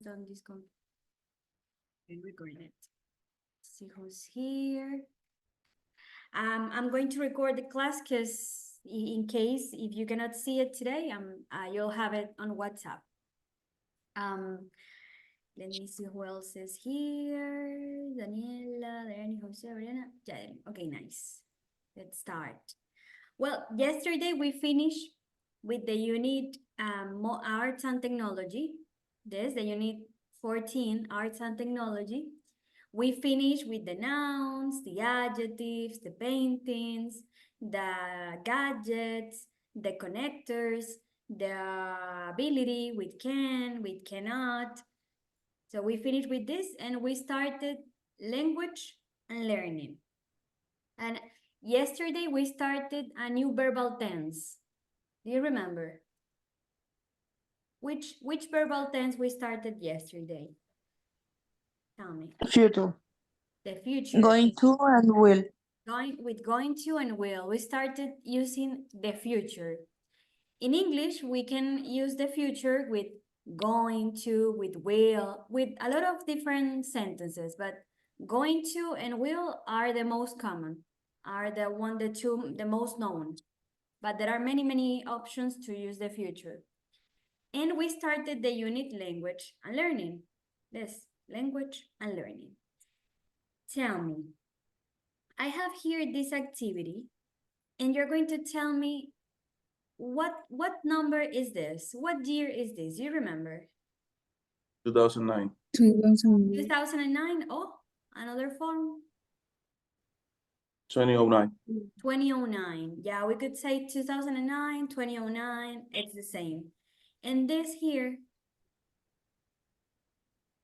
on this computer and record it. See who's here. I'm going to record the class because in case if you cannot see it today, you'll have it on WhatsApp. Let me see who else is here. Daniela, Dani, Jose, Ariana. Yeah, okay, nice. Let's start. Well, yesterday we finished with the unit Arts and Technology. This, the unit 14, Arts and Technology. We finished with the nouns, the adjectives, the paintings, the gadgets, the connectors, the ability with can, with cannot. So we finished with this and we started language and learning. And yesterday we started a new verbal tense. Do you remember? Which verbal tense we started yesterday? Tell me. Future. The future. Going to and will. Going to and will. We started using the future. In English, we can use the future with going to, with will, with a lot of different sentences, but going to and will are the most common, are the most known. But there are many options to use the future. And we started the unit language and learning. This, language and learning. Tell me, I have here this activity, and you're going to tell me what number is this? What year is this? You remember? 2009. 2009. Oh, another form. 2009. 2009. Yeah, we could say 2009, 2009. It's the same. And this here,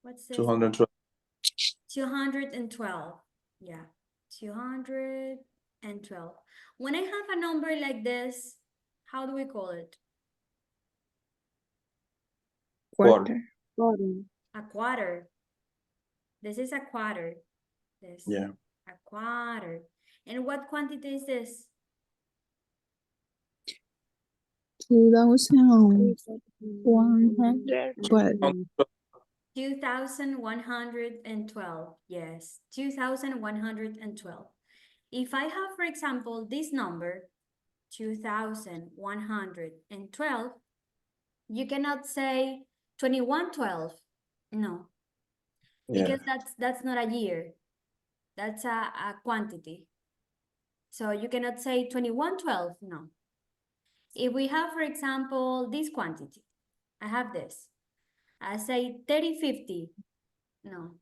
what's this? 212. 212. Yeah, 212. When I have a number like this, how do we call it? Quarter. A quarter. This is a quarter. This. Yeah. A quarter. And what quantity is this? 2112. 2112. Yes, 2112. If I have, for example, this number, 2112, you cannot say 2112. No, Yeah. because that's not a year. That's a quantity. So you cannot say 2112. No. If we have, for example, this quantity, I have this. I say 3050. No.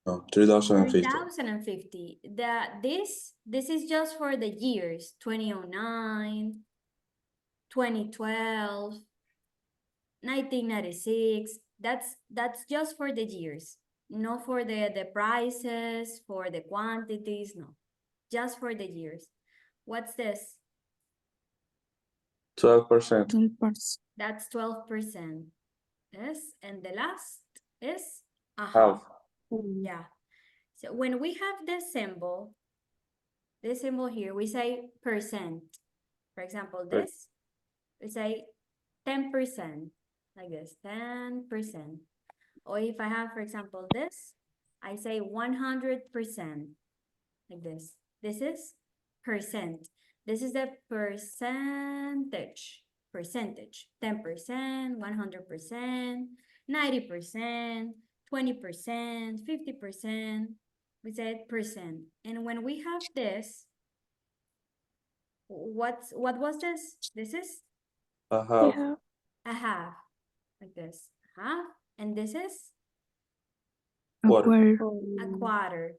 No, 3050. 3050. This is just for the years 2009, 2012, 1996. That's just for the years, not for the prices, for the quantities, no. Just for the years. What's this? 12%. That's 12%. Yes, and the last is a half. Half. Yeah. So when we have this symbol here, we say percent. For example, this, we say 10%, like this, 10%. Or if I have, for example, this, I say 100%, like this. This is percent. This is the percentage, 10%, 100%, 90%, 20%, 50%, we said percent. And when we have this, what was this? This is A half. a half, like this, half. And this is Quarter. a quarter.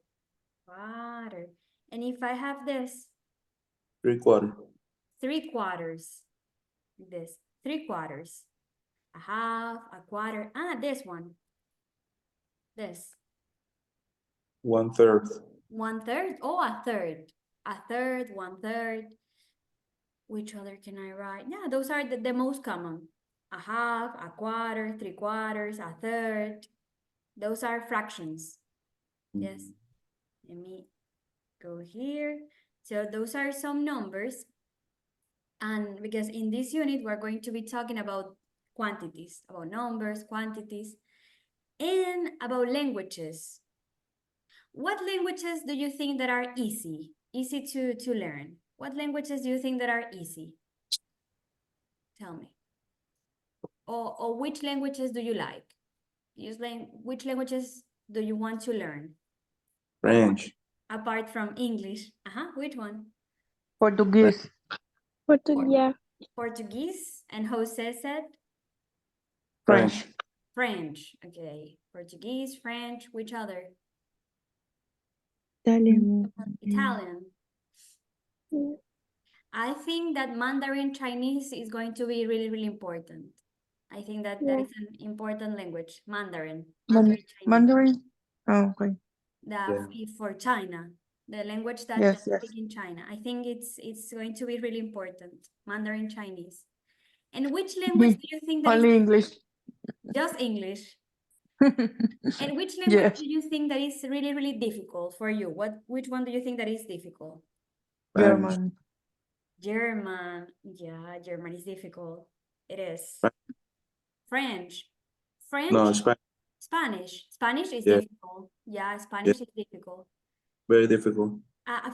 And if I have this, 3/4. 3/4, this, 3/4, a half, a quarter, this one, this. 1/3. 1/3, oh, a third, 1/3. Which other can I write? Yeah, those are the most common. A half, a quarter, 3/4, a third. Those are fractions. Yes. Let me go here. So those are some numbers. And because in this unit, we're going to be talking about quantities, about numbers, quantities. And about languages. What languages do you think that are easy to learn? What languages do you think that are easy? Tell me. Or which languages do you like? Which languages do you want to learn? French. Apart from English. Which one? Portuguese. Portuguese. Portuguese. And Jose said? French. French. Okay. Portuguese, French. Which other? Italian. Italian. Mm. I think that Mandarin Chinese is going to be really, really important. I think that that Yeah. is an important language, Mandarin. Man- Mandarin Chinese. Mandarin. Oh, okay. Yeah. For China, the language that Yes, they yes. speak in China. I think it's going to be really important, Mandarin Chinese. And which language do you think that is Only English. just English? And which language Yes. do you think that is really, really difficult for you? Which one do you think that is difficult? Spanish. German. German. Yeah, German is difficult. It is. French. French. No, French. Spanish. Spanish is Yeah. difficult. Yeah, Spanish is difficult. Very difficult.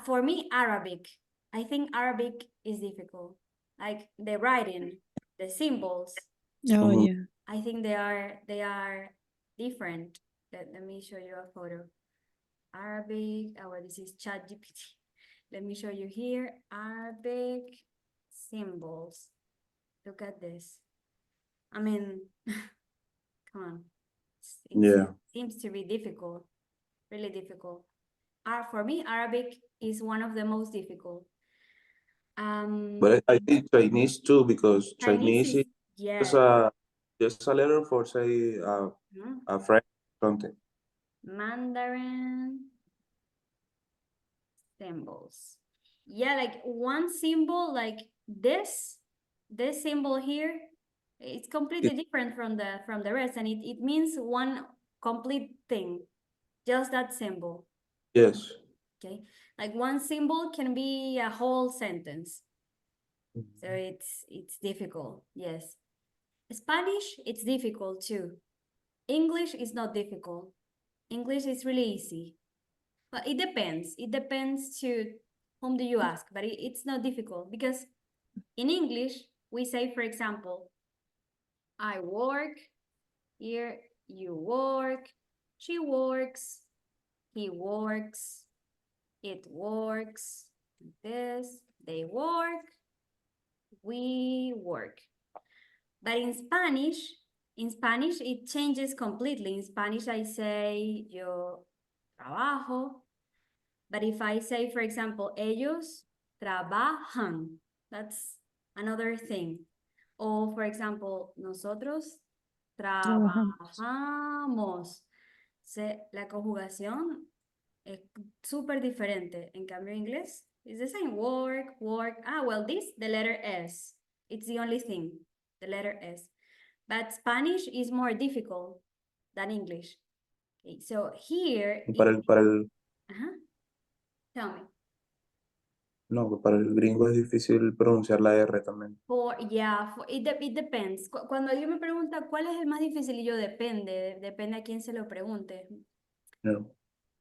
For me, Arabic. I think Arabic is difficult. Like the writing, the symbols. Oh, Mhm. yeah. I think they are different. Let me show you a photo. Arabic. Oh, well, this is ChatGPT. Let me show you here. Arabic symbols. Look at this. I mean, come on. Yeah. Seems to be difficult, really difficult. For me, Arabic is one of the most difficult. But I think Chinese too, because Chinese is yes. just a letter for say Mhm. a French something. Mandarin symbols. Yeah, like one symbol like this symbol here, it's completely different from the rest, and it means one complete thing, just that symbol. Yes. Okay, like one symbol can be a whole sentence. So it's difficult. Yes. Spanish, it's difficult too. English is not difficult. English is really easy. But it depends. It depends to whom do you ask, but it's not difficult because in English, we say, for example, I work, here you work, she works, he works, it works, this, they work, we work. But in Spanish, it changes completely. In Spanish, I say yo trabajo. But if I say, for example, ellos trabajan, that's another thing. Or, for example, nosotros trabajamos. La conjugación es súper diferente. En cambio, en inglés, it's the same. Work, work. Well, the letter S. It's the only thing, the letter S. But Spanish is more difficult than English. Okay, so here... Para el Tell me. No, para el gringo es difícil pronunciar la R también. It depends. Cuando alguien me pregunta cuál es el más difícil, y yo depende a quién se lo pregunte. No.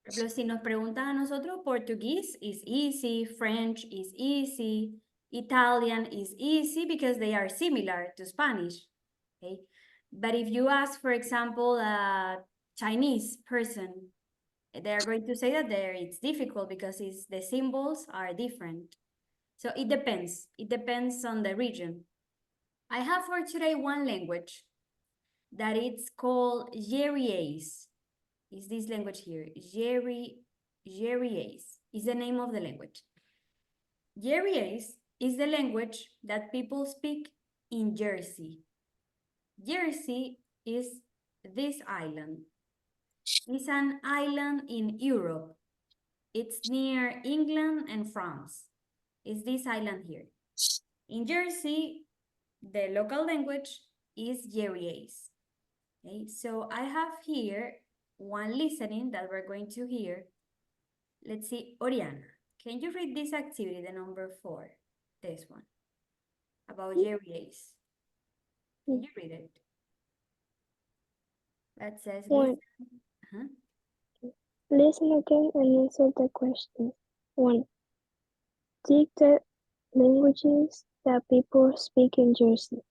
Por ejemplo, si nos preguntan a nosotros, Portuguese is easy, French is easy, Italian is easy because they are similar to Spanish. Okay? But if you ask, for example, a Chinese person, they are going to say that it's difficult because the symbols are different. So it depends. It depends on the region. I have for today one language that it's called Yeriese. Is this language here? Yeriese is the name of the language. Yeriese is the language that people speak in Jersey. Jersey is this island. It's an island in Europe. It's near England and France. It's this island here. In Jersey, the local language is Yeriese. Okay, so I have here one listening that we're going to hear. Let's see, Oriana, can you read this activity, the number 4, this one, about Yeriese? Can you read it? That says One. listen. Uh-huh. Listen again and answer the question. 1. Take the languages that people speak in Jersey.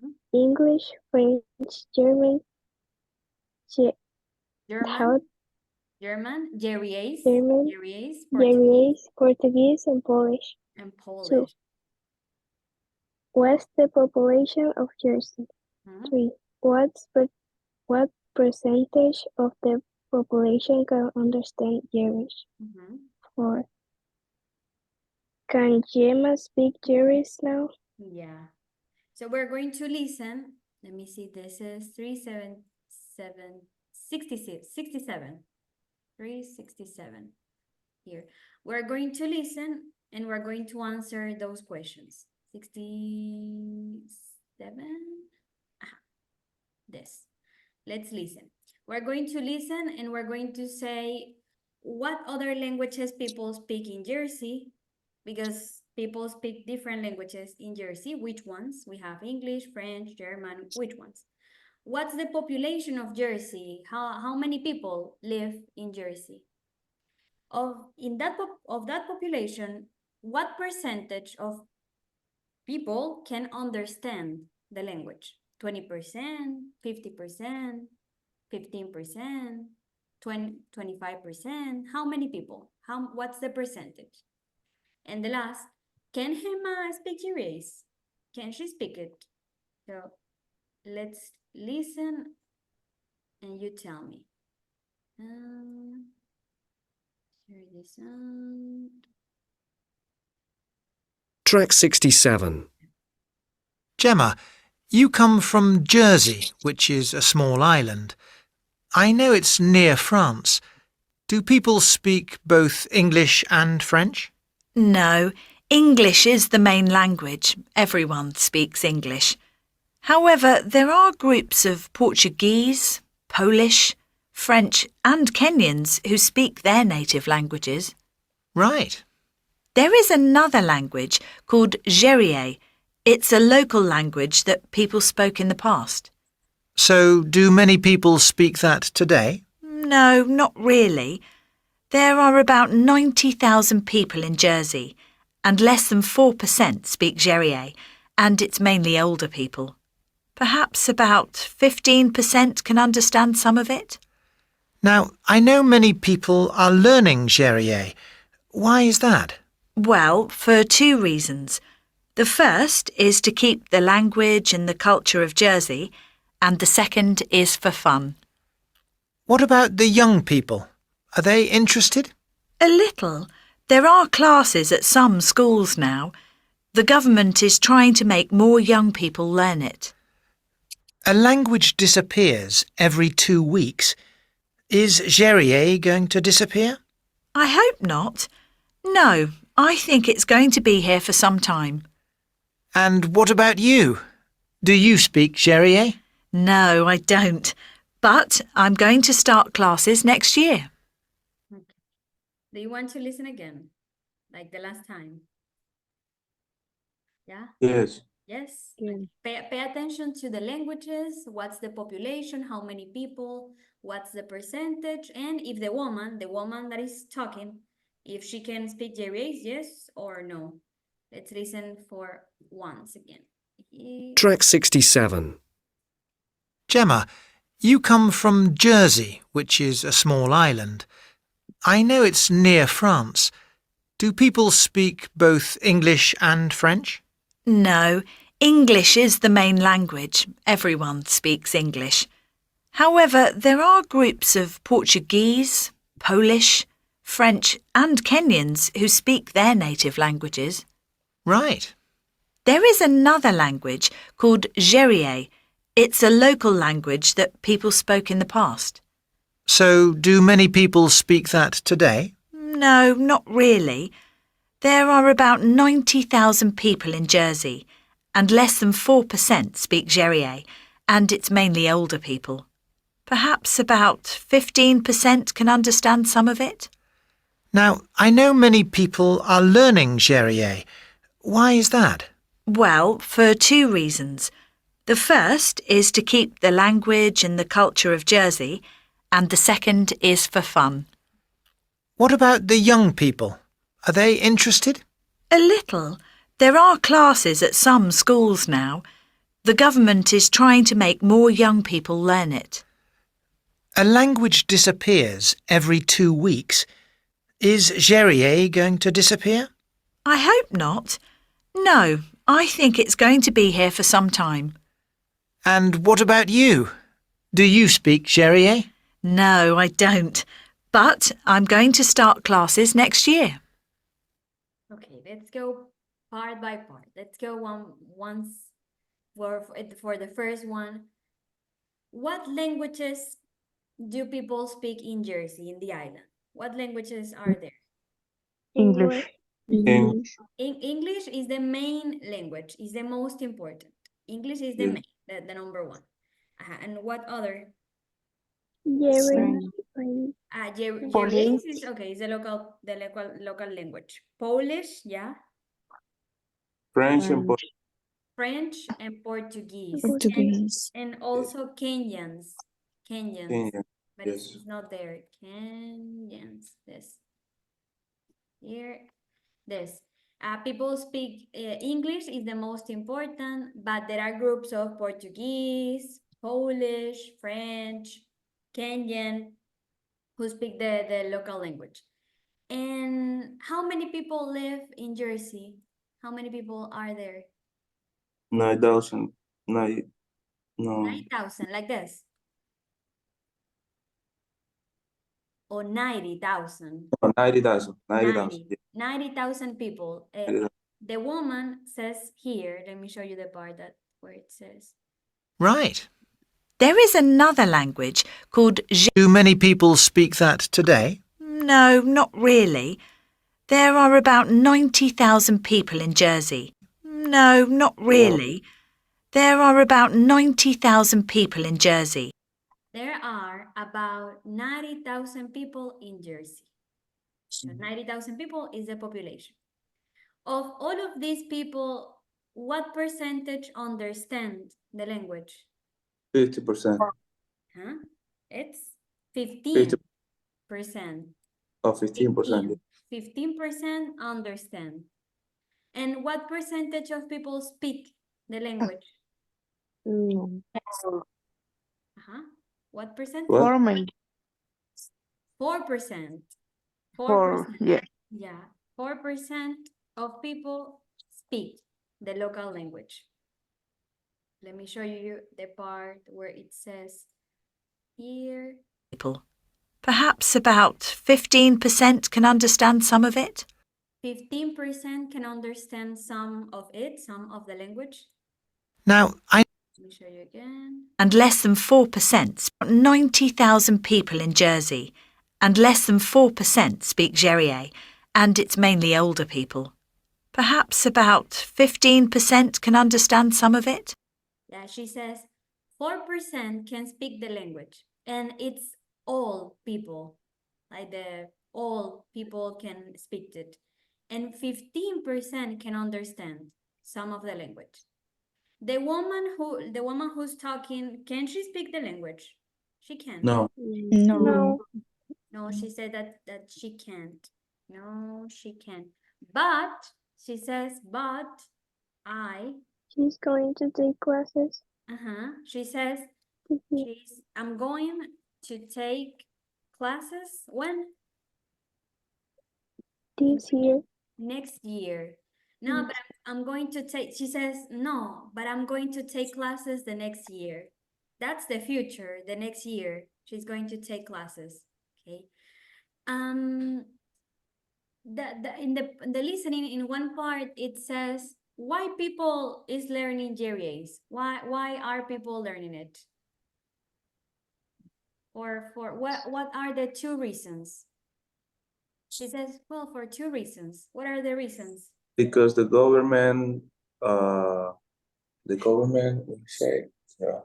Mhm. English, French, German, how German, Jerry's, German, Portuguese, Portuguese, and Polish. and 2. Polish. What's the population of Jersey? Mhm. 3. What percentage of the population can understand Jewish? Mhm. 4. Can Gemma speak Jewish now? Yeah. So we're going to listen. Let me see. This is 377, 67. 367 here. We're going to listen and we're going to answer those questions. 67. This. Let's listen. We're going to listen and we're going to say what other languages people speak in Jersey, because people speak different languages in Jersey. Which ones? We have English, French, German. Which ones? What's the population of Jersey? How many people live in Jersey? Of that population, what percentage of people can understand the language? 20%, 50%, 15%, 25%? How many people? What's the percentage? And the last, can Gemma speak Jewish? Can she speak it? So let's listen and you tell me. Share this out. Track 67. Gemma, you come from Jersey, which is a small island. I know it's near France. Do people speak both English and French? No, English is the main language. Everyone speaks English. However, there are groups of Portuguese, Polish, French and Kenyans who speak their native languages. Right. There is another language called Jerie. It's a local language that people spoke in the past. So, do many people speak that today? No, not really. There are about 90,000 people in Jersey, and less than 4% speak Jerie, and it's mainly older people. Perhaps about 15% can understand some of it. Now, I know many people are learning Jerie. Why is that? Well, for 2 reasons. The first is to keep the language and the culture of Jersey, and the second is for fun. What about the young people? Are they interested? A little. There are classes at some schools now. The government is trying to make more young people learn it. A language disappears every 2 weeks. Is Jerie going to disappear? I hope not. No, I think it's going to be here for some time. And what about you? Do you speak Jerie? No, I don't. But I'm going to start classes next year. Okay. Do you want to listen again? Like the last time? Yeah? Yes. Yes? Good. Pay attention to the languages. What's the population? How many people? What's the percentage? And if the woman that is talking, if she can speak Jewish, yes or no. Let's listen for once again. Track 67. Gemma, you come from Jersey, which is a small island. I know it's near France. Do people speak both English and French? No, English is the main language. Everyone speaks English. However, there are groups of Portuguese, Polish, French and Kenyans who speak their native languages. Right. There is another language called Jerie. It's a local language that people spoke in the past. So, do many people speak that today? No, not really. There are about 90,000 people in Jersey, and less than 4% speak Jerie, and it's mainly older people. Perhaps about 15% can understand some of it. Now, I know many people are learning Jerie. Why is that? Well, for 2 reasons. The first is to keep the language and the culture of Jersey, and the second is for fun. What about the young people? Are they interested? A little. There are classes at some schools now. The government is trying to make more young people learn it. A language disappears every 2 weeks. Is Jerier going to disappear? I hope not. No, I think it's going to be here for some time. And what about you? Do you speak Jerier? No, I don't. But I'm going to start classes next year. Okay, let's go part by part. Let's go once for the first one. What languages do people speak in Jersey, in the island? What languages are there? English. English. English is the main language, is the most important. English is the Yeah. main, the number one. And what other? Jerry. Jewish is okay, it's the local language. Polish, yeah. French and French and Portuguese. Portuguese. And also Kenyans. Kenyan. But Yes. it's not there. Kenyans. This. Here. This. People speak English is the most important, but there are groups of Portuguese, Polish, French, Kenyan, who speak the local language. And how many people live in Jersey? How many people are there? 9,000. No. 9,000, like this. Or 90,000. No, 90,000. 90,000. 90,000 people. 90,000. The woman says here, let me show you the part where it says. Right. There is another language called Do many people speak that today? No, not really. There are about 90,000 people in Jersey. No, not really. There are about 90,000 people in Jersey. There are about 90,000 people in Jersey. So 90,000 people is the population. Of all of these people, what percentage understand the language? 50%. Huh? It's 15%. 15%. 15% understand. And what percentage of people speak the language? No. What percent? What? 4 4%. 4, yeah. Yeah, 4% of people speak the local language. Let me show you the part where it says here. People. Perhaps about 15% can understand some of it. 15% can understand some of it, some of the language. Now, Let me show you again. And less than 4%. 90,000 people in Jersey. And less than 4% speak Jerier, and it's mainly older people. Perhaps about 15% can understand some of it. Yeah, she says 4% can speak the language, and it's all people, like all people can speak it. And 15% can understand some of the language. The woman who's talking, can she speak the language? She can. No. No. No, she said that she can't. No, she can't. But she says, but She's going to take classes. She says, I'm going to take classes when? This year. Next year. No, but I'm going to take, she says, no, but I'm going to take classes the next year. That's the future, the next year. She's going to take classes. Okay. In the listening, in one part, it says, why people is learning Jerier? Why are people learning it? Or for what are the 2 reasons? She says, well, for 2 reasons. What are the reasons? Because the government, we say, yeah.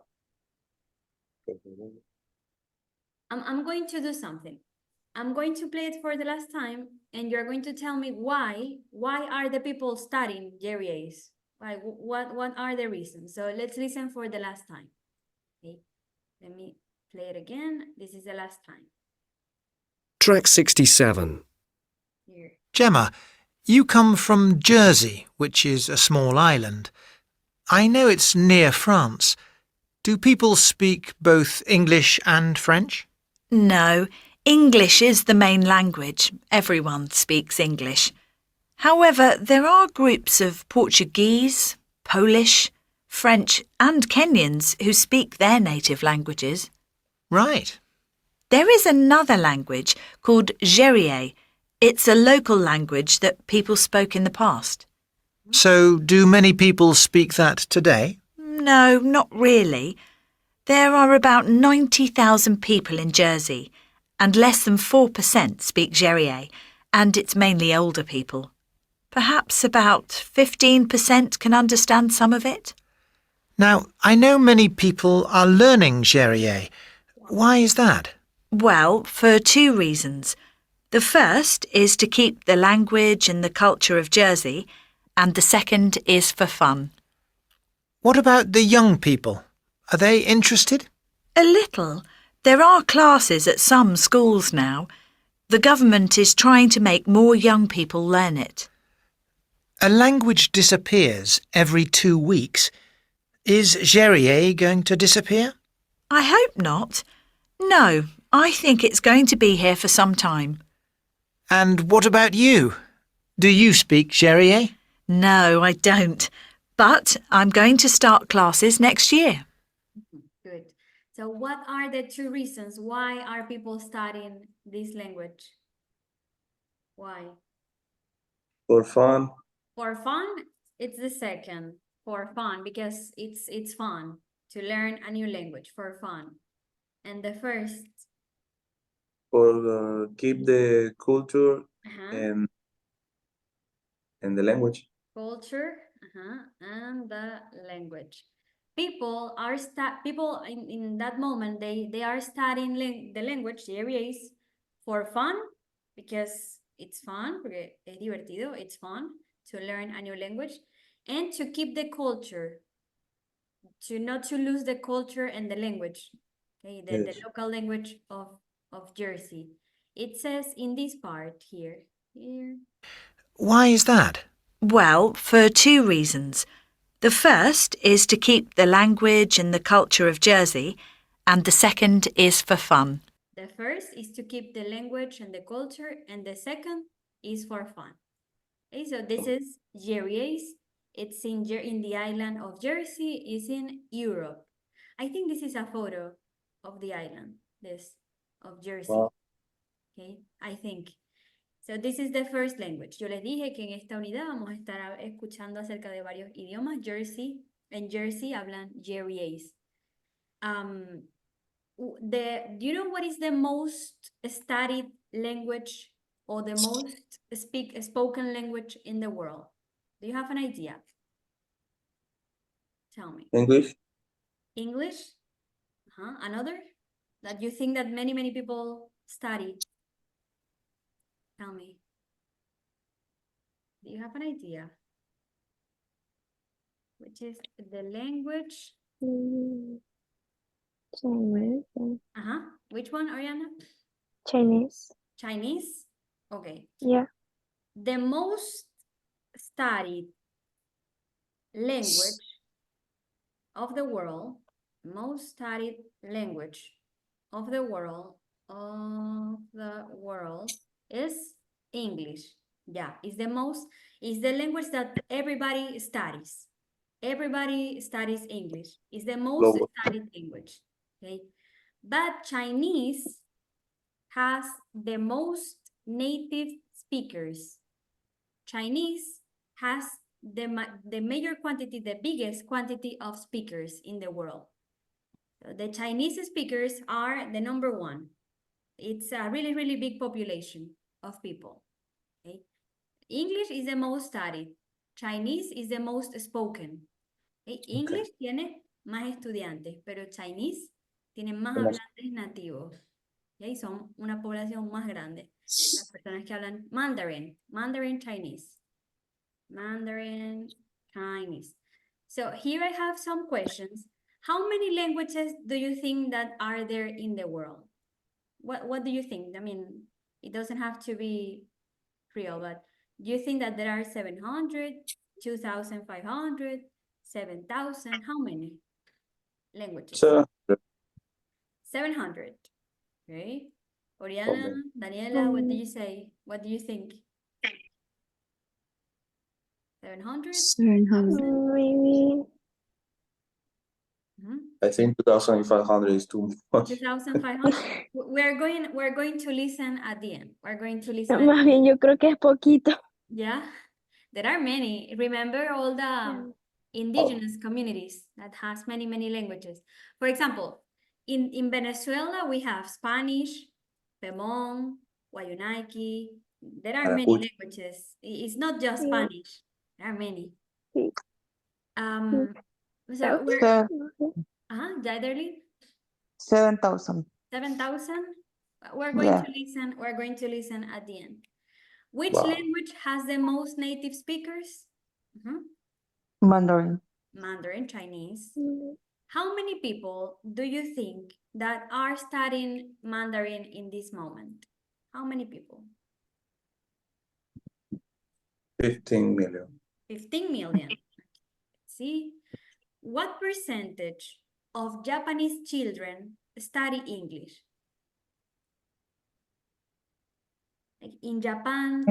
I'm going to do something. I'm going to play it for the last time, and you're going to tell me why are the people studying Jerier? Why? What are the reasons? So let's listen for the last time. Okay, let me play it again. This is the last time. Track 67. Here. Gemma, you come from Jersey, which is a small island. I know it's near France. Do people speak both English and French? No, English is the main language. Everyone speaks English. However, there are groups of Portuguese, Polish, French and Kenyans who speak their native languages. Right. There is another language called Jeriye. It's a local language that people spoke in the past. So do many people speak that today? No, not really. There are about 90,000 people in Jersey, and less than 4% speak Jeriye, and it's mainly older people. Perhaps about 15% can understand some of it. Now, I know many people are learning Jeriye. Why is that? Well, for two reasons. The first is to keep the language and the culture of Jersey, and the second is for fun. What about the young people? Are they interested? A little. There are classes at some schools now. The government is trying to make more young people learn it. A language disappears every 2 weeks. Is Jeriye going to disappear? I hope not. No, I think it's going to be here for some time. And what about you? Do you speak Jeriye? No, I don't. But I'm going to start classes next year. Good. So what are the two reasons why are people studying this language? Why? For fun. For fun, it's the second. For fun, because it's fun to learn a new language for fun. And the first, For keep the culture uh-huh, and the language. culture, and the language. People are people in that moment they are studying the language, the areas, for fun, because it's fun, porque es divertido, it's fun to learn a new language, and to keep the culture, to not to lose the culture and the language, okay, the Yes. local language of Jersey. It says in this part here. Why is that? Well, for two reasons. The first is to keep the language and the culture of Jersey, and the second is for fun. The first is to keep the language and the culture, and the second is for fun. Okay, so this is Jeriye. It's in the island of Jersey, is in Europe. I think this is a photo of the island, of Jersey. Wow. Okay, I think. So this is the first language. Yo les dije que en esta unidad vamos a estar escuchando acerca de varios idiomas. En Jersey hablan Jeriye. Do you know what is the most studied language or the most spoken language in the world? Do you have an idea? Tell me. English. English? Another? That you think that many people study? Tell me. Do you have an idea? Which is the language? Chinese. Which one, Ariana? Chinese. Chinese? Okay. Yeah. The most studied language of the world, is English. Yeah, is the language that everybody studies. Everybody studies English. It's the most Global. studied language. Okay, but Chinese has the most native speakers. Chinese has the major quantity, the biggest quantity of speakers in the world. So the Chinese speakers are the number one. It's a really big population of people. Okay, English is the most studied. Chinese is the most spoken. Okay? English tiene más estudiantes, pero Chinese tiene más hablantes nativos. Okay? Son una población más grande. Las personas que hablan Mandarin Chinese. Mandarin Chinese. So here I have some questions. How many languages do you think that are there in the world? What do you think? I mean, it doesn't have to be Creole, but do you think that there are 700, 2,500, 7,000? How many languages? So, 700. Okay. Oriana, Okay. Daniela, what do you say? What do you think? 700? 700. Maybe I think 2,500 is too much. 2,500. We're going to listen at the end. We're going to listen. más bien yo creo que es poquito. Yeah, there are many. Remember all the indigenous communities that has many languages. For example, in Venezuela, we have Spanish, Pemon, Wayunaiki. There are many Maracucho. languages. It's not just Yeah. Spanish. There are many. Sí. So we're, Se- Jaiderly, 7,000. 7,000. We're going Yeah. to listen. We're going to listen at the end. Which Wow. language has the most native speakers? Mandarin. Mandarin, Chinese. Mm, How many people do you think that are studying Mandarin in this moment? How many people? 15 million. 15 million. See, what percentage of Japanese children study English? Like in Japan,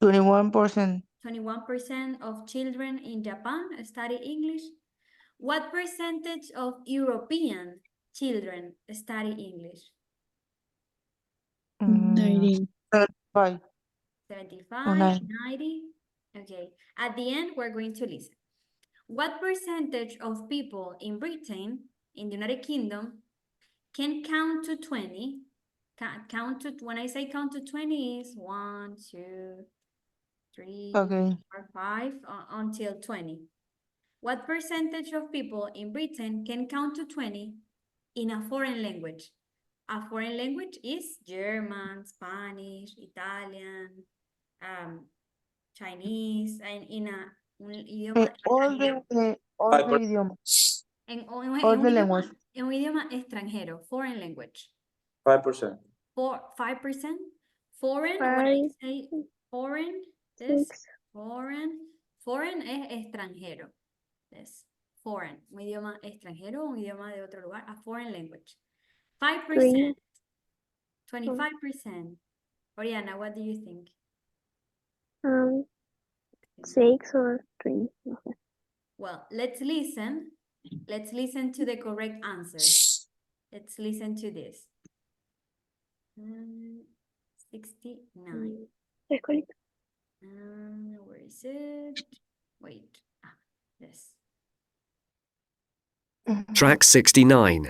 21%. 21% of children in Japan study English. What percentage of European children study English? 95. 75, nine. 90? Okay. At the end, we're going to listen. What percentage of people in Britain, in the United Kingdom, can count to 20? When I say count to 20 is 1, 2, 3, Okay. 4, 5, until 20. What percentage of people in Britain can count to 20 in a foreign language? A foreign language is German, Spanish, Italian, Chinese, and in un idioma All the idiomas. all the language. en un idioma extranjero, foreign language. 5%. 5%? Foreign, when I Five. say foreign, this, Six. foreign es extranjero. This, foreign, un idioma extranjero, un idioma de otro lugar, a foreign language. 5%, Three. 25%. Oriana, what do you think? 6 or 3. Okay. Well, let's listen. Let's listen to the correct answers. Let's listen to this. 69. Escolita. Where is it? Wait. Yes. Track 69.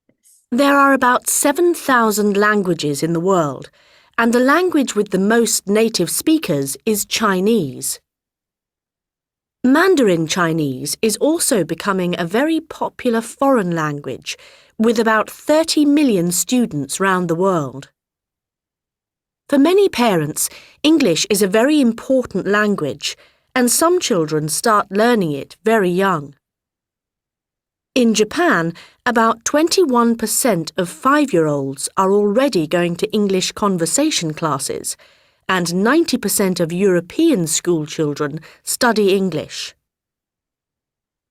Yes. There are about 7,000 languages in the world, and the language with the most native speakers is Chinese. Mandarin Chinese is also becoming a very popular foreign language, with about 30 million students round the world. For many parents, English is a very important language, and some children start learning it very young. In Japan, about 21% of 5-year-olds are already going to English conversation classes, and 90% of European school children study English.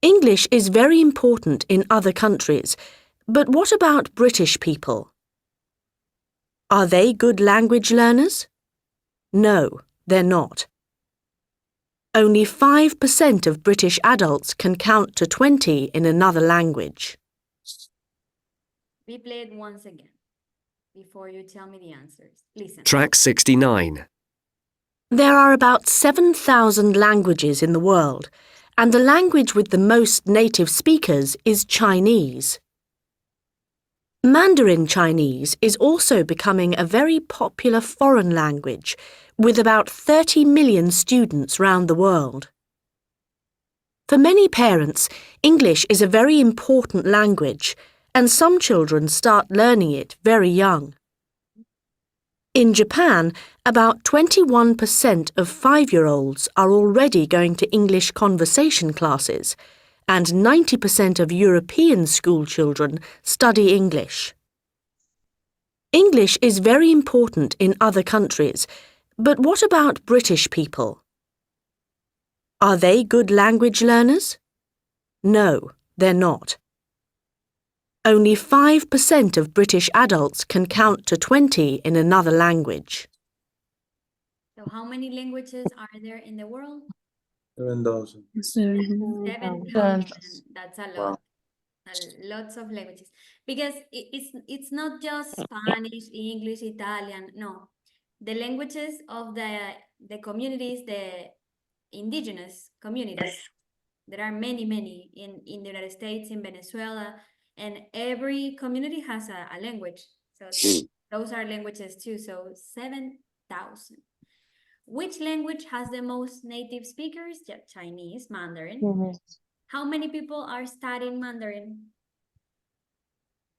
English is very important in other countries, but what about British people? Are they good language learners? No, they're not. Only 5% of British adults can count to 20 in another language. We play it once again before you tell me the answers. Listen. Track 69. There are about 7,000 languages in the world, and the language with the most native speakers is Chinese. Mandarin Chinese is also becoming a very popular foreign language, with about 30 million students round the world. For many parents, English is a very important language, and some children start learning it very young. In Japan, about 21% of 5-year-olds are already going to English conversation classes, and 90% of European school children study English. English is very important in other countries, but what about British people? Are they good language learners? No, they're not. Only 5% of British adults can count to 20 in another language. So how many languages are there in the world? 7,000. 7,000. That's a lot. Lots of languages. Because it's not just Spanish, English, Italian. No. The languages of the communities, the indigenous communities. There are many in the United States, in Venezuela, and every community has a language. So those are languages too. So 7,000. Which language has the most native speakers? Yeah, Chinese, Mandarin. Yes. How many people are studying Mandarin?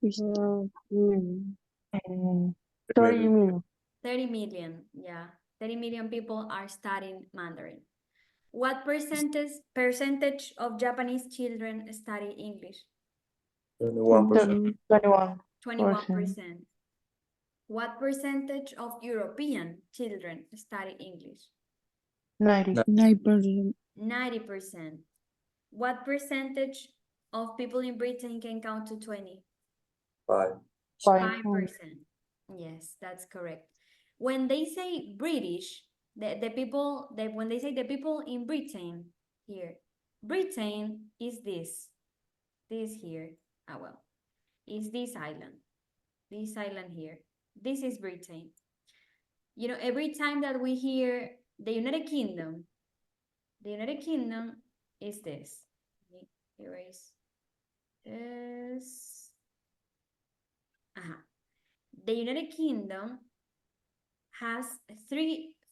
30 million. 30 million, yeah. 30 million people are studying Mandarin. What percentage of Japanese children study English? 21%. 21%. What percentage of European children study English? 90%. 90%. What percentage of people in Britain can count to 20? 5. 5%. Yes, that's correct. When they say British, when they say the people in Britain here, Britain is this here. Well, is this island here. This is Britain. You know, every time that we hear the United Kingdom is this. Let me erase this. The United Kingdom has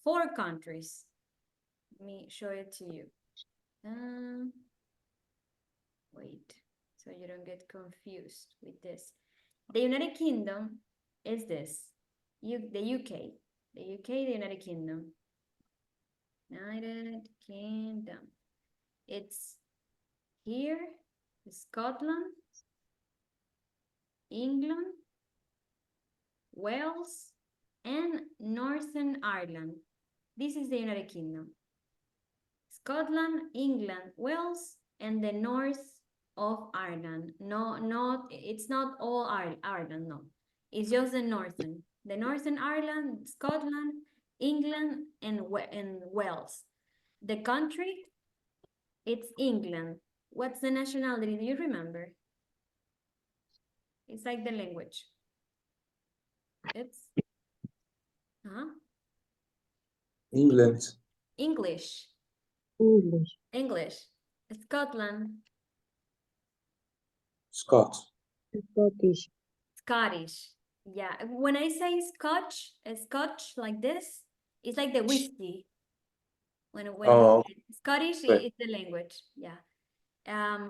4 countries. Let me show it to you. Wait, so you don't get confused with this. The United Kingdom is this. The UK, the United Kingdom. United Kingdom. It's here, Scotland, England, Wales, and Northern Ireland. This is the United Kingdom. Scotland, England, Wales, and the north of Ireland. It's not all Ireland, no. It's just the northern. The Northern Ireland, Scotland, England, and Wales. The country, it's England. What's the nationality? Do you remember? It's like the language. It's England. English. Scotland. Scottish. Yeah. When I say Scotch like this, it's like the whiskey. When Scottish is the language. Yeah.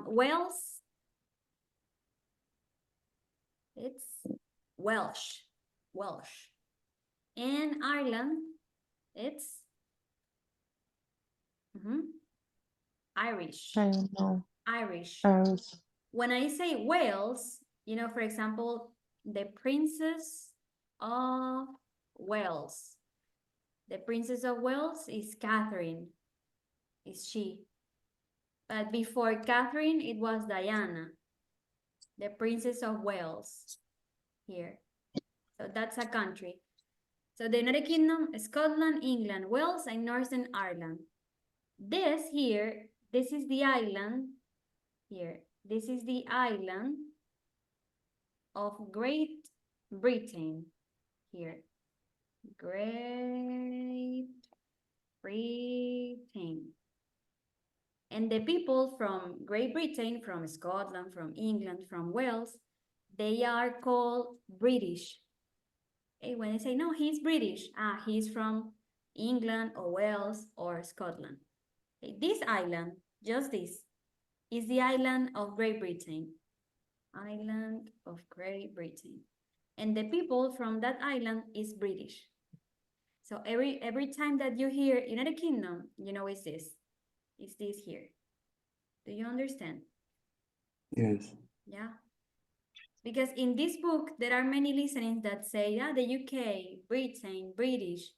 Wales. It's Welsh. And Ireland, it's Irish. I don't know. Irish. When I say Wales, you know, for example, the Princess of Wales. The Princess of Wales is Catherine. Is she? But before Catherine, it was Diana, the Princess of Wales. Here. So that's a country. So the United Kingdom, Scotland, England, Wales, and Northern Ireland. This here, this is the island here. This is the island of Great Britain here. Great Britain. And the people from Great Britain, from Scotland, from England, from Wales, they are called British. Okay, when they say, no, he's British, he's from England or Wales or Scotland. Okay, this island, just this, is the island of Great Britain. Island of Great Britain. And the people from that island is British. So every time that you hear United Kingdom, you know it's this. It's this here. Do you understand? Yes. Yeah. Because in this book, there are many listenings that say, yeah, the UK, Britain, British.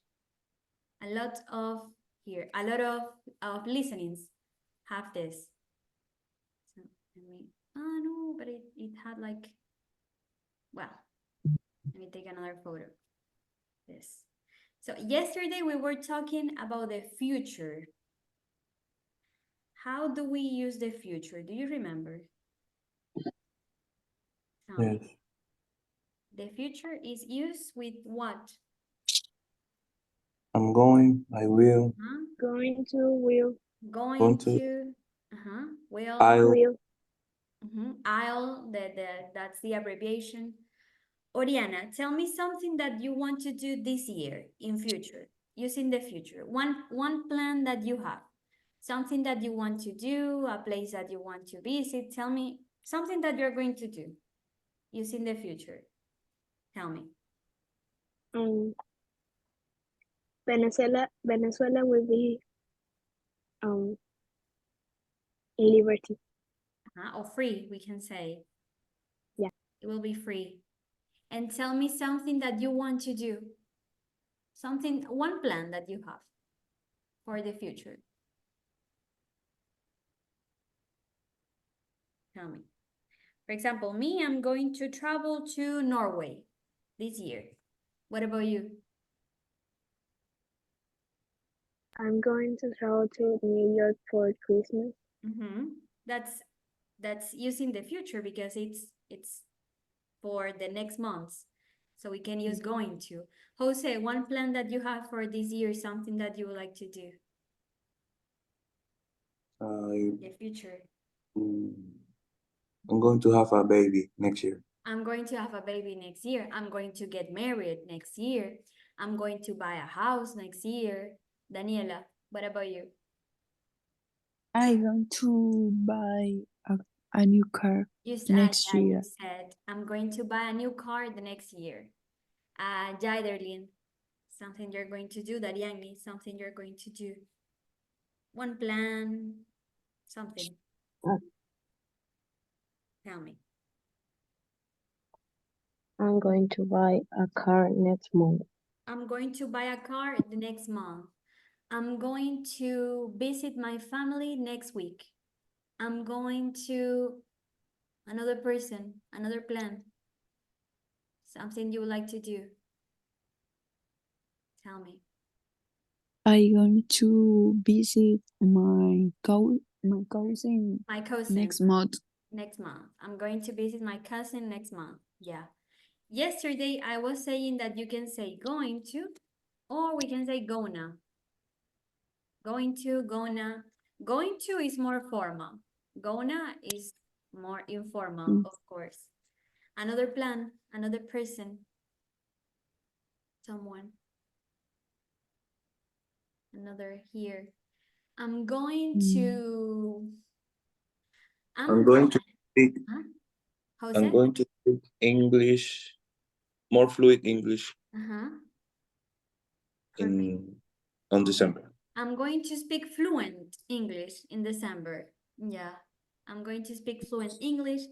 A lot of listenings have this. So oh no, but it had like, well, let me take another photo. This. So yesterday we were talking about the future. How do we use the future? Do you remember? Yes. The future is used with what? I'm going, I will, Huh? Going to, will, Going to, to, will, I'll, will. I'll, that's the abbreviation. Oriana, tell me something that you want to do this year in future, using the future. One plan that you have, something that you want to do, a place that you want to visit. Tell me something that you're going to do using the future. Tell me. Venezuela will be in liberty. Or free, we can say. Yeah. It will be free. And tell me something that you want to do. One plan that you have for the future. Tell me. For example, me, I'm going to travel to Norway this year. What about you? I'm going to travel to New York for Christmas. That's using the future because it's for the next months. So we can use going to. Jose, one plan that you have for this year, something that you would like to do. The future. I'm going to have a baby next year. I'm going to have a baby next year. I'm going to get married next year. I'm going to buy a house next year. Daniela, what about you? I'm going to buy a new car next year. You said, I'm going to buy a new car the next year. Jaiderlin, something you're going to do. Dariani, something you're going to do. One plan, something. Tell me. I'm going to buy a car next month. I'm going to buy a car the next month. I'm going to visit my family next week. I'm going to another person, another plan. Something you would like to do. Tell me. I'm going to visit my cousin next month. Next month. I'm going to visit my cousin next month. Yeah. Yesterday, I was saying that you can say going to, or we can say gonna. Going to, gonna. Going to is more formal. Gonna is more informal, of course. Another plan, another person. Someone. Another here. I'm going to... I'm going to speak. Jose? I'm going to speak English, more fluid English on December. I'm going to speak fluent English in December. Yeah, I'm going to speak fluent English.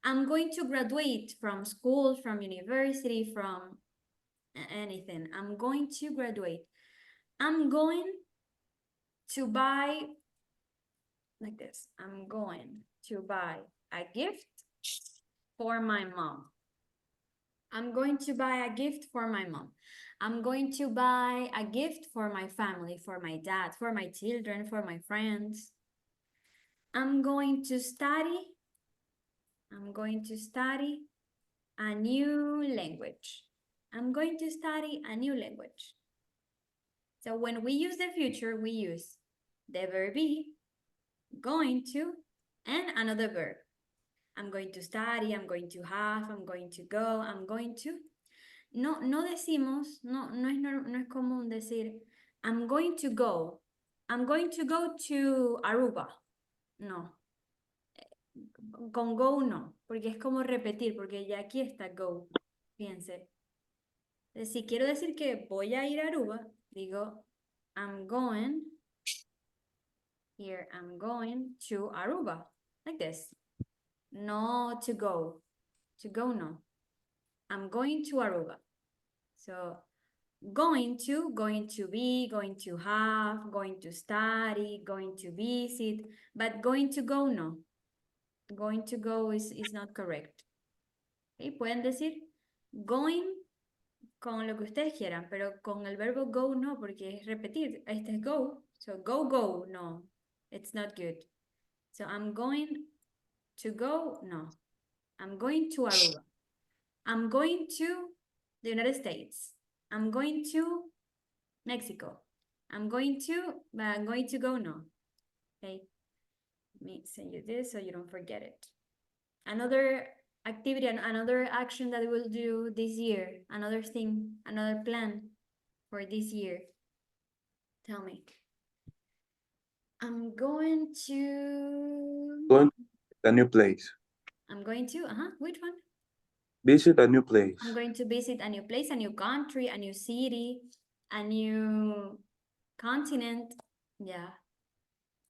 I'm going to graduate from school, from university, from anything. I'm going to graduate. I'm going to buy, like this. I'm going to buy a gift for my mom. I'm going to buy a gift for my mom. I'm going to buy a gift for my family, for my dad, for my children, for my friends. I'm going to study a new language. I'm going to study a new language. So when we use the future, we use the verb be, going to, and another verb. I'm going to study, I'm going to have, I'm going to go, I'm going to. No decimos, no es común decir, I'm going to go to Aruba. No. Con go no, porque es como repetir, porque ya aquí está go. Fíjense. Si quiero decir que voy a ir a Aruba, Digo, I'm going, here, I'm going to Aruba, like this. No to go no. I'm going to Aruba. So going to be, going to have, going to study, going to visit, but going to go no. Going to go is not correct. Okay, pueden decir going con lo que ustedes quieran, pero con el verbo go no, porque es repetir. Este es go, so go, no. It's not good. So I'm going to go, no. I'm going to Aruba. I'm going to the United States. I'm going to Mexico. I'm going to go, no. Okay, let me send you this so you don't forget it. Another activity and another action that we'll do this year, another thing, another plan for this year. Tell me. I'm going to... Going to a new place. I'm going to, which one? Visit a new place. I'm going to visit a new place, a new country, a new city, a new continent. Yeah.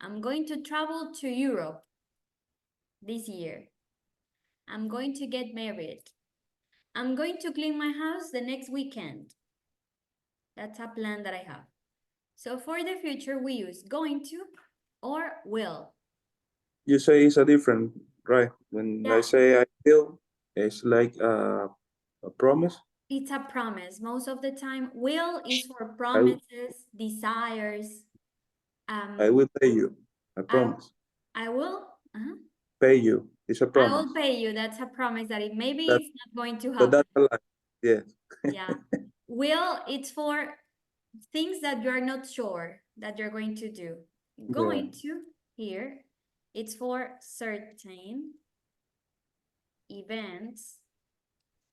I'm going to travel to Europe this year. I'm going to get married. I'm going to clean my house the next weekend. That's a plan that I have. So for the future, we use going to or will. You say it's a different, right? When I Yeah. say I will, it's like a promise. It's a promise. Most of the time, will is for promises, desires. I will pay you. I promise. I will. Pay you. It's a I promise. will pay you. That's a promise that it maybe That- it's not going to But happen. that's a lie. Yeah. Yeah. Will, it's for things that you're not sure that you're going to do. Going to here, it's for certain events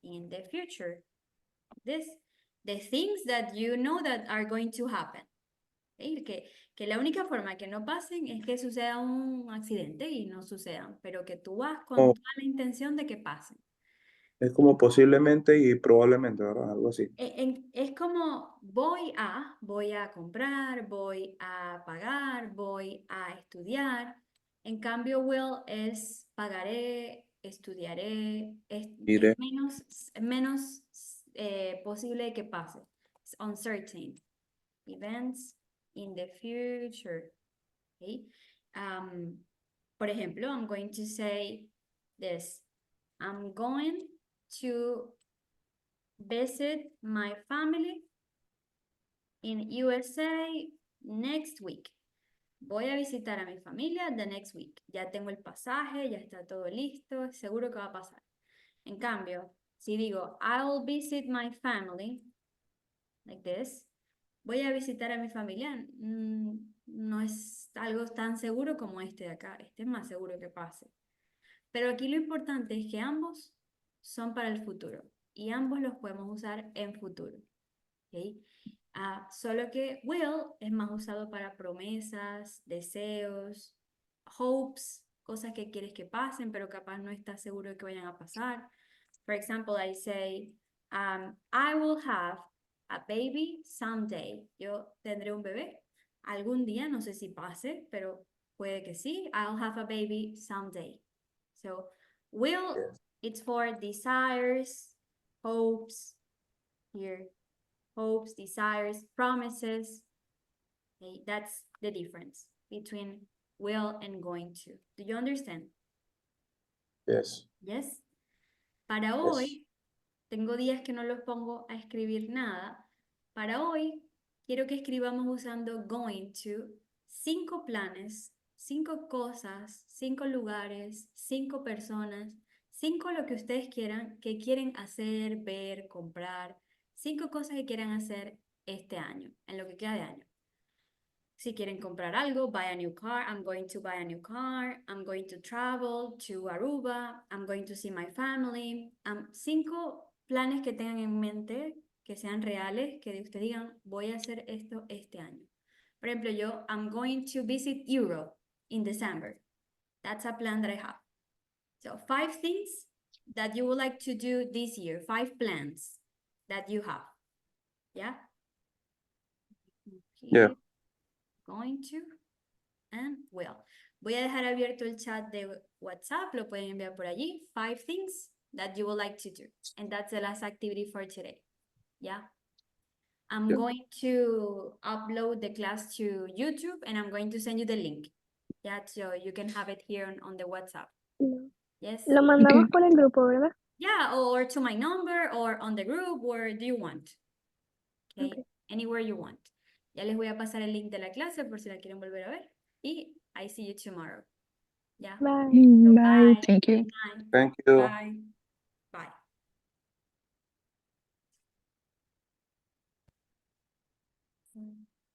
in the future. The things that you know that are going to happen. ¿Okay? Que la única forma que no pasen es que suceda un accidente y no sucedan, pero que tú vas con Oh. toda la intención de que pasen. Es como posiblemente y probablemente, ¿verdad? Algo así. Es como voy a comprar, voy a pagar, voy a estudiar. En cambio, will es pagaré, estudiaré, es Iré. menos posible que pase. It's uncertain. Events in the future. Okay? Por ejemplo, I'm going to say this. I'm going to visit my family in USA next week. Voy a visitar a mi familia the next week. Ya tengo el pasaje, ya está todo listo, seguro que va a pasar. En cambio, si digo, I'll visit my family, like this, voy a visitar a mi familia, no es algo tan seguro como este de acá. Este es más seguro que pase. Pero aquí lo importante es que ambos son para el futuro y ambos los podemos usar en futuro. ¿Okay? Solo que will es más usado para promesas, deseos, hopes, cosas que quieres que pasen, pero capaz no estás seguro de que vayan a pasar. For example, I say, I will have a baby someday. Yo tendré un bebé algún día, no sé si pase, pero puede que sí. I'll have a baby someday. So, will, it's for desires, hopes, here, hopes, desires, promises. Okay, that's the difference between will and going to. Do you understand? Yes. Yes. Para hoy, tengo días que no los pongo a escribir nada. Para hoy, quiero que escribamos usando going to 5 planes, 5 cosas, 5 lugares, 5 personas, 5 lo que ustedes quieran, que quieren hacer, ver, comprar, 5 cosas que quieran hacer este año, en lo que queda de año. Si quieren comprar algo, buy a new car. I'm going to buy a new car. I'm going to travel to Aruba. I'm going to see my family. 5 planes que tengan en mente, que sean reales, que ustedes digan, voy a hacer esto este año. Por ejemplo, yo, I'm going to visit Europe in December. That's a plan that I have. So 5 things that you would like to do this year. 5 plans that you have. Yeah? Yeah. Going to and will. Voy a dejar abierto el chat de WhatsApp, lo pueden enviar por allí. 5 things that you would like to do. And that's the last activity for today. Yeah. I'm Yeah. going to upload the class to YouTube and I'm going to send you the link. Yeah, so you can have it here on the WhatsApp. No. Yes. Lo mandamos Okay. por el grupo, ¿verdad? Yeah, or to my number or on the group, where do you want? Okay, Okay. anywhere you want. Ya les voy a pasar el link de la clase por si la quieren volver a ver. Y I see you tomorrow. Yeah. Bye. Bye. Bye. Thank you. Good night. Thank you. Bye.